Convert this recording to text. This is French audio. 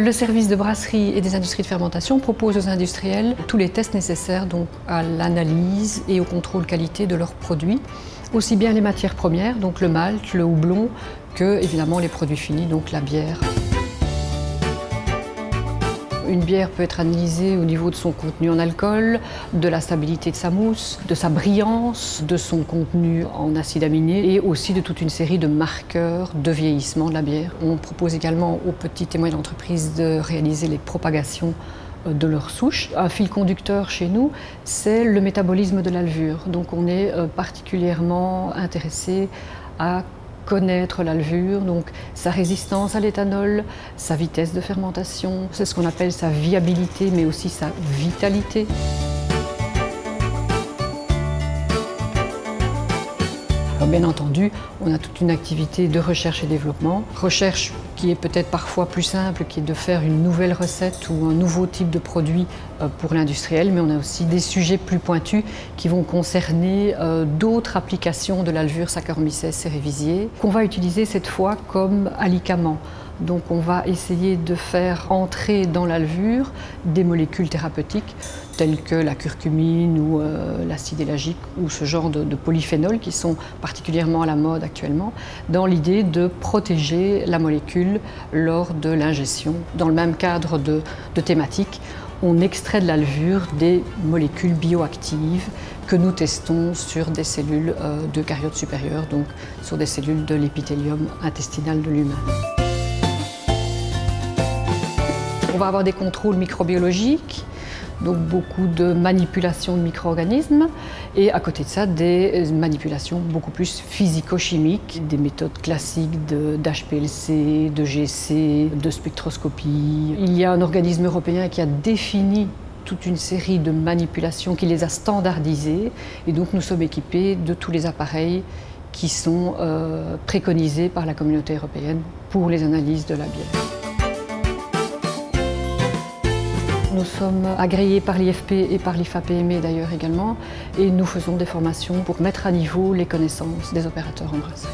Le service de brasserie et des industries de fermentation propose aux industriels tous les tests nécessaires donc, à l'analyse et au contrôle qualité de leurs produits, aussi bien les matières premières, donc le malt, le houblon, que évidemment les produits finis, donc la bière. Une bière peut être analysée au niveau de son contenu en alcool, de la stabilité de sa mousse, de sa brillance, de son contenu en acides aminés et aussi de toute une série de marqueurs de vieillissement de la bière. On propose également aux petites et moyennes entreprises de réaliser les propagations de leurs souches. Un fil conducteur chez nous, c'est le métabolisme de la levure. Donc on est particulièrement intéressé à connaître la levure, donc sa résistance à l'éthanol, sa vitesse de fermentation, c'est ce qu'on appelle sa viabilité, mais aussi sa vitalité. Alors bien entendu, on a toute une activité de recherche et développement. Recherche qui est peut-être parfois plus simple, qui est de faire une nouvelle recette ou un nouveau type de produit pour l'industriel, mais on a aussi des sujets plus pointus qui vont concerner d'autres applications de la levure Saccharomyces cerevisiae, qu'on va utiliser cette fois comme alicament. Donc on va essayer de faire entrer dans la levure des molécules thérapeutiques telles que la curcumine ou l'acide élagique ou ce genre de polyphénols qui sont particulièrement à la mode actuellement, dans l'idée de protéger la molécule lors de l'ingestion. Dans le même cadre de thématique, on extrait de la levure des molécules bioactives que nous testons sur des cellules d'eucaryotes supérieures, donc sur des cellules de l'épithélium intestinal de l'humain. On va avoir des contrôles microbiologiques, donc beaucoup de manipulations de micro-organismes et à côté de ça des manipulations beaucoup plus physico-chimiques, des méthodes classiques d'HPLC, de GC, de spectroscopie. Il y a un organisme européen qui a défini toute une série de manipulations, qui les a standardisées et donc nous sommes équipés de tous les appareils qui sont préconisés par la communauté européenne pour les analyses de la bière. Nous sommes agréés par l'IFP et par l'IFAPME d'ailleurs également et nous faisons des formations pour mettre à niveau les connaissances des opérateurs en brasserie.